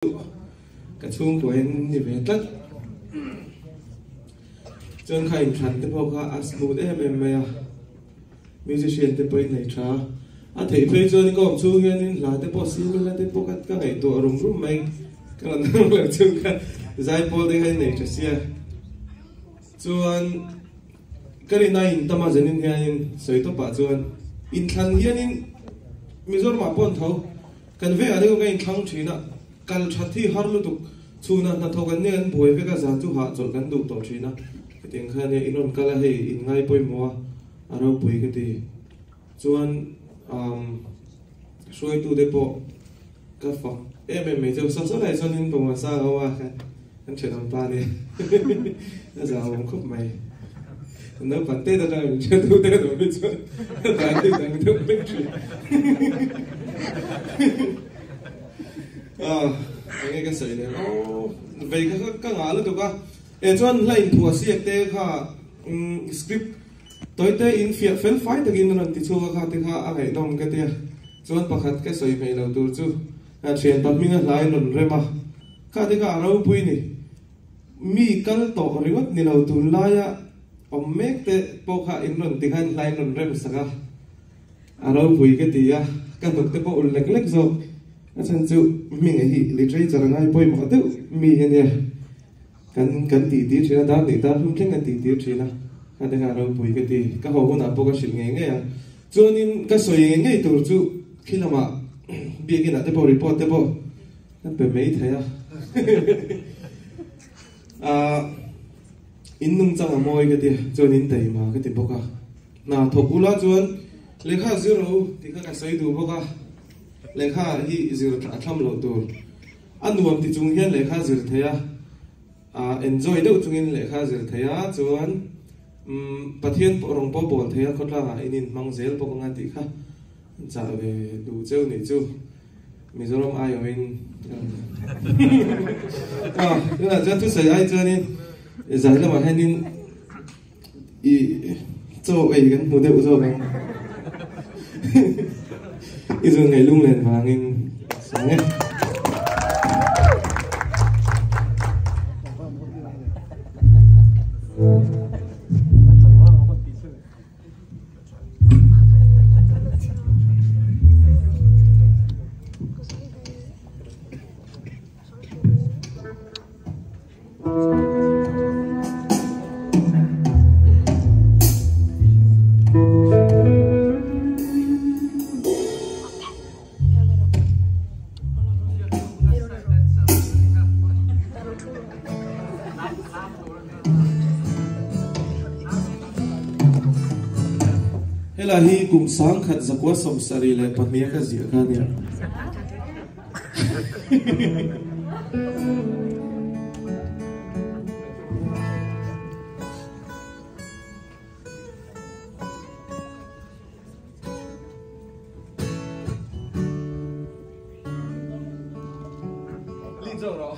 cả chung của em thì về tất chân khai thành cái bộ cả asmut em musician cái bên này cha à thấy bây giờ thì có chung nên là cái bộ sim là cái bộ các ngày tuổi rung rung mấy cái là nó là chung cái giải bộ đấy hay này chứ xia chuan cái này tâm mà dân in hiện sợi tóc bạc chuan in thằng hiện in Mizoram mà bọn thâu cái về ở đây có cái thằng chuyện à cái chặt thì har lu tục chu na thâu cái này anh bồi với cái giá chu hạ rồi cái đủ tổ chuyện à cái tiếng khai này inon cái là hay in ngay bồi mua ở đâu bồi cái gì chuan xuôi tu để bộ cái phòng em mấy giờ số này cho nên bông mà sao không à anh chuyện làm ba đi bây giờ ông khúc mày nó vẫn tê ra mình chưa tu tê rồi bây giờ tại thì đang thức biết chuyện nghe cái sợi này về cái ngã luôn tụi con em cho anh lại thua siết tê ha script tối tê in phiệt phèn phái từ in lần thì chua ha thì ha à cái đông cái tê cho anh bắt cái sợi này đầu tu chu chuyện bắt mình lại lần rồi mà cái thì cái rau bùi này mi cái tổ rồi mất ni đầu tu lại à ông mấy cái bộ hạ in lần thì han lại lần rồi sao à rau bùi cái gì à cái một cái bộ lệch lệch rồi chân chịu mình ấy literature ngay bôi mà tự mi như này cần tí tí chuyện đó để ta không thích tí tí chuyện nào cái thứ hai là bôi cái gì cái hồ nào bôi cái chuyện nghe à cho nên cái sợi nghe từ chú khi nào mà biết cái nào để bôi report để bôi nó bị mấy thế à in nung chẳng là môi cái gì cho nên thấy mà cái gì bôi cả nào thuộc cú lá chuan lấy khá zero thì cái sợi đủ bôi cả lấy khá hi zero trả tham lộ đồ anh nuông thì chúng hiện lấy khá zero thế à enjoy đâu chúng in lấy khá zero thế chuan bắt hiện bộ rong bộ thế có là in mang zel bộ ngang thì khá trả về đủ chơi này chú mình cho nó ai ở bên tức là cho tôi sẽ ai cho nên giải là mà hay nên cho ấy cái một điều rồi này bây giờ ngày lung lên và nên sáng nhé là hi cùng sáng khát giặc quá sông sari lại bắt mía cái gì cả nhỉ lên rồi đó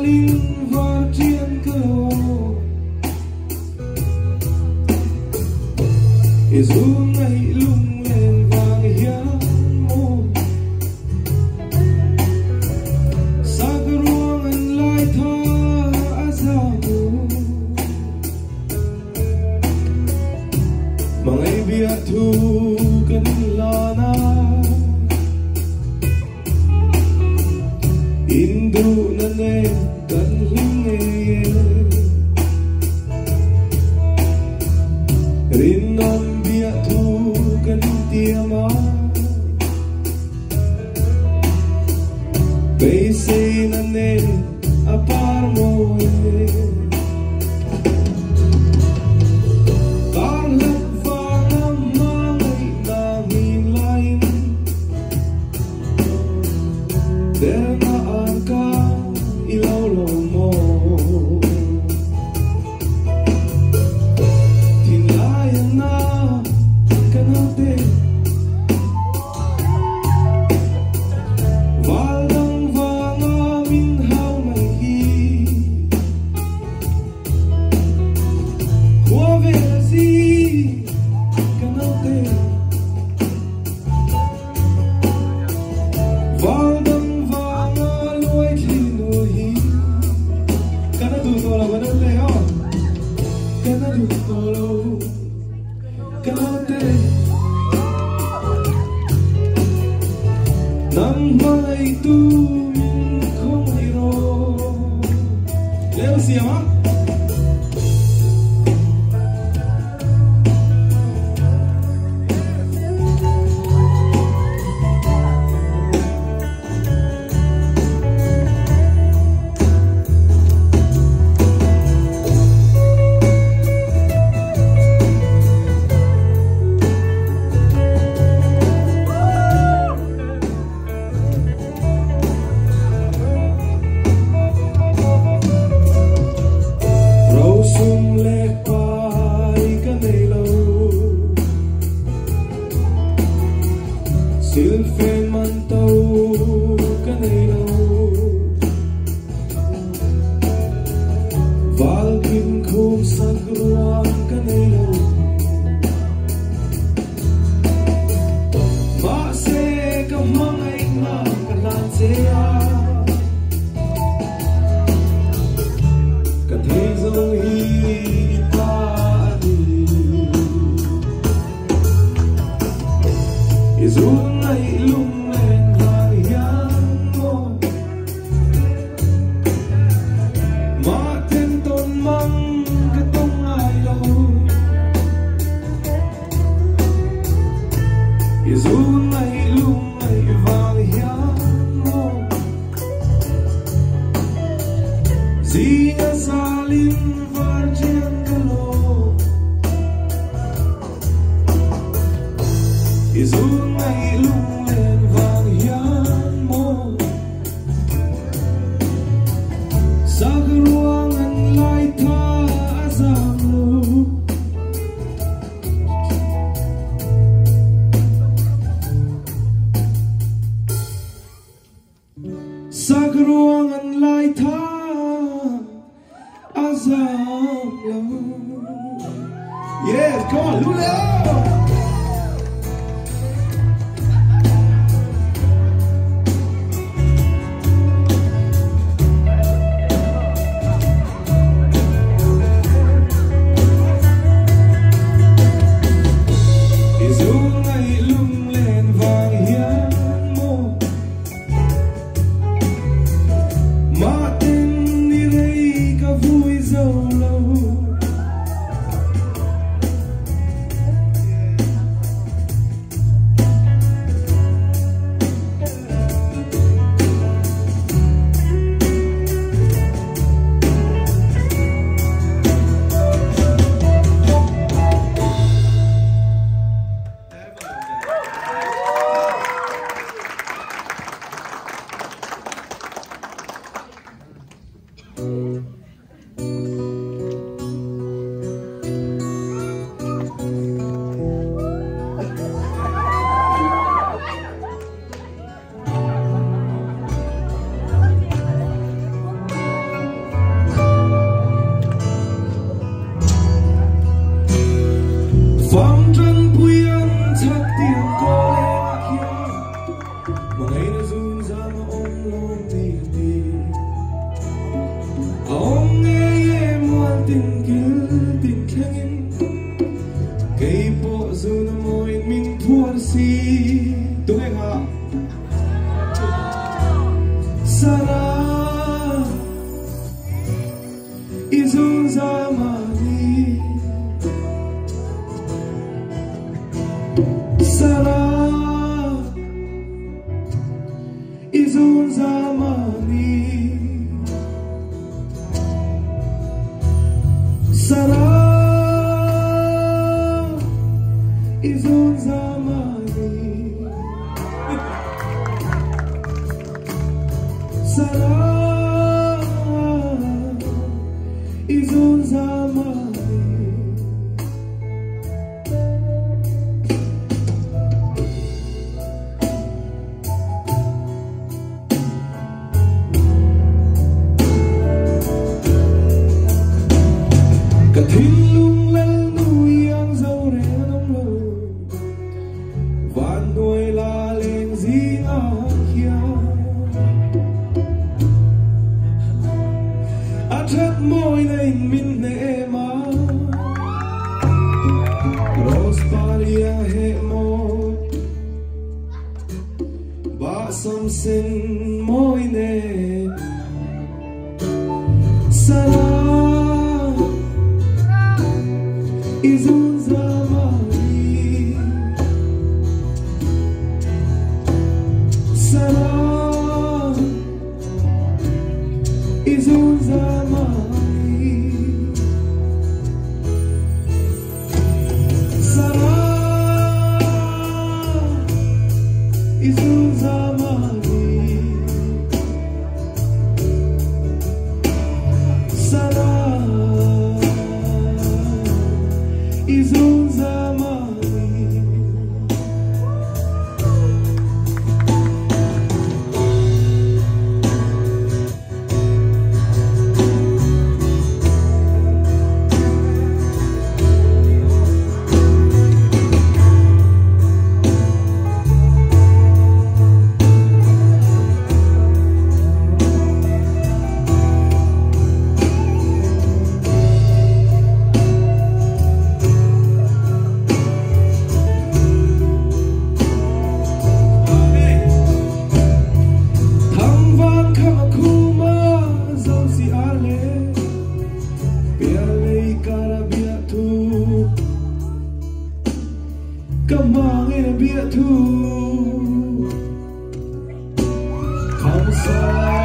in vào trên cơ hồ dù ngày lung lên vàng hiến mô sắc ruộng anh lại tha ra mà ngày biết thu cần là na Indu nane kan hinge Rinom bia tu kan tiama Beise nane apar moe Tarlat vang mangai namin lain Derna arka ilaw mo Tinlayan na kanate Walang vanga minhaw may hi Huwavesi kanate Walang nang malay tuwing kung mayroon Leo siya ma? Silfen mantau kanelo Valgin khum sagruang kanelo Ma se kamangay na kalansea Katezong hitani Izun lung lên vàng hiến mô mà thêm tôn mong cái tông ai đâu dù ngày lung vàng hiến mô gì nga xa linh vàng trên cái lô dù ngày lung lên vàng hiến mô sa ruangan lại tha azam lu sa ruangan lại tha azam lu yes come on Luleo thắt môi lên min nệ mà Rosparia hệ môi ba som sin môi nệ Salah izun zamani Salah izun zamani Salah izun zamani Salah izun zamani Come in and be a tool. Come Salah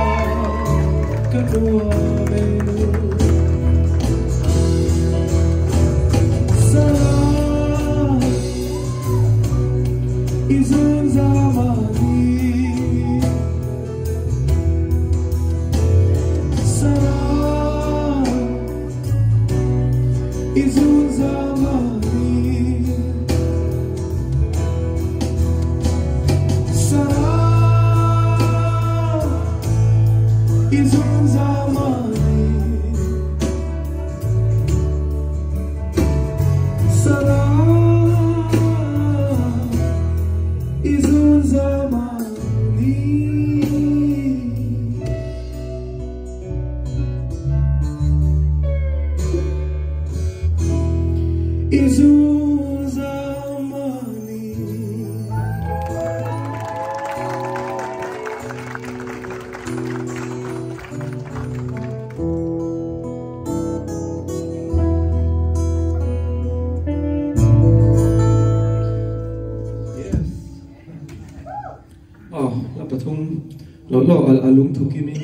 izun zamani Salah izun zamani Salah izun zamani Salah izun zamani izun zamani là bắt thung lỗ alung thu kim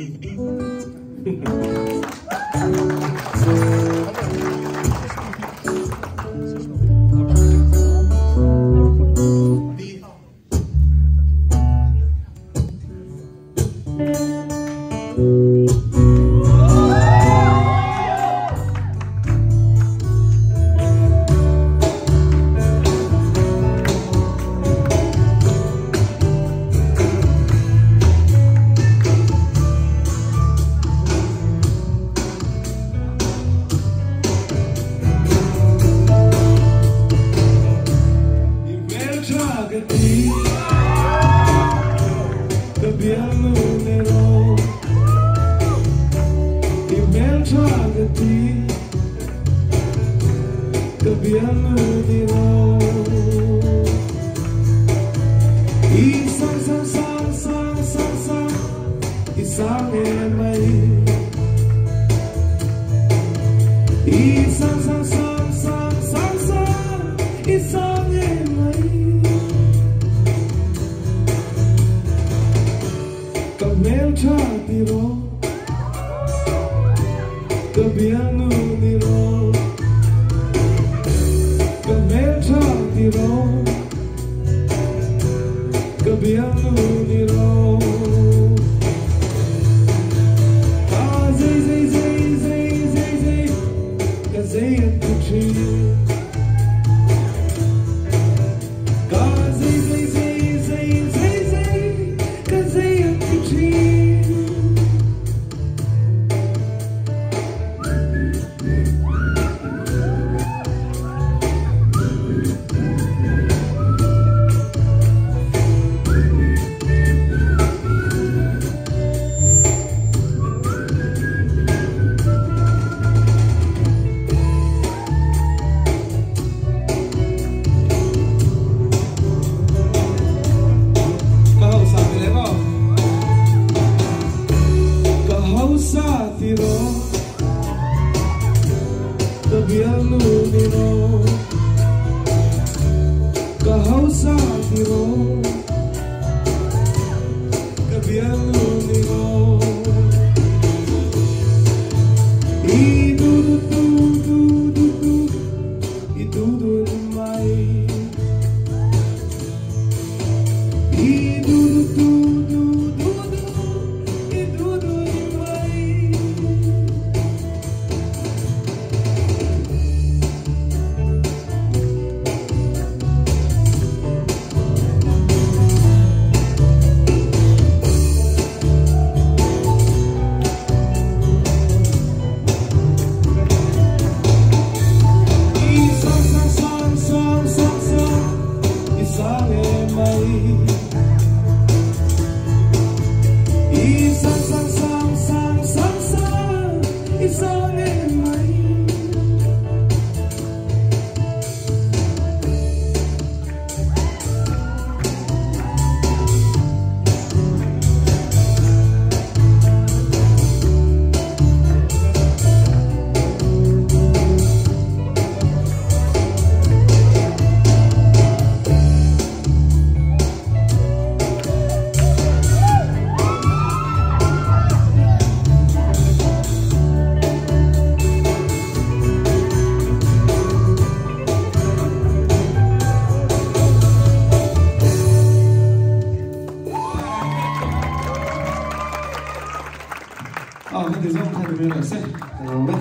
tiro Kabiano niro Kahausa tiro Kabiano niro Thì xong thay vì là sẽ rồi đấy.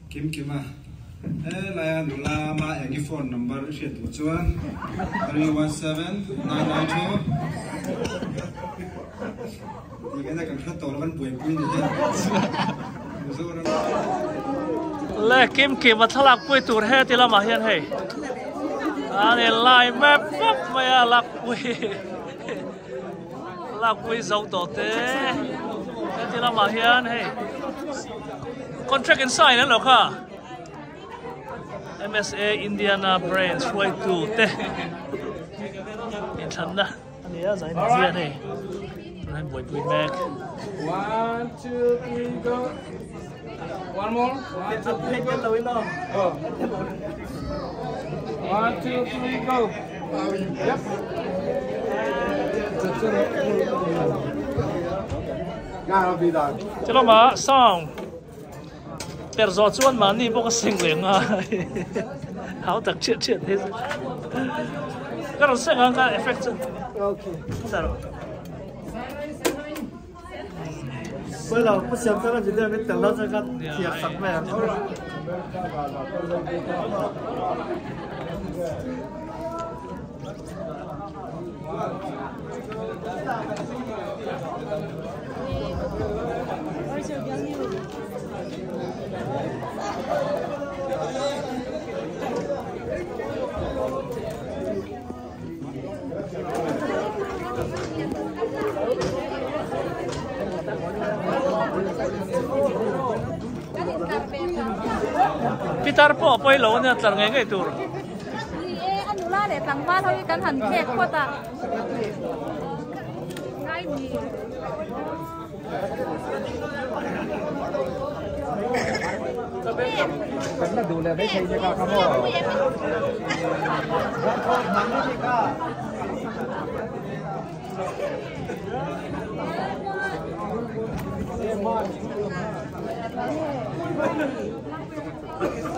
Kim à là đủ là mà cái phone number sẽ tụi chuan 317992 thì cái này cần khát tổ là vẫn bùi như thế lẽ Kim mà thắc quay tour hết thì là mà hiện hay anh lại map bốc mày lạc quay giàu tổ thế thì là mà hiện hay contract inside nữa hả MSA Indiana Branch way to te in thanda ani ya zain zia nei nan boy back 1 2 3 go one more 1 2 3 go 1 2 3 go yep chalo ma song per zo chuan ma ni boka sing le nga hau tak chiat thế cái nó sẽ ngang effect chân okay sao bây giờ có xem cái video này tưởng nó sẽ có thiệt sắc mẹ Peter po poi lo na tlar ngai tur anu la để tang ba thôi kan han kek ko ta ngai ni kan đủ là đấy thấy cái cam mò Hãy subscribe cho kênh Ghiền Mì Gõ để không bỏ lỡ những video hấp dẫn.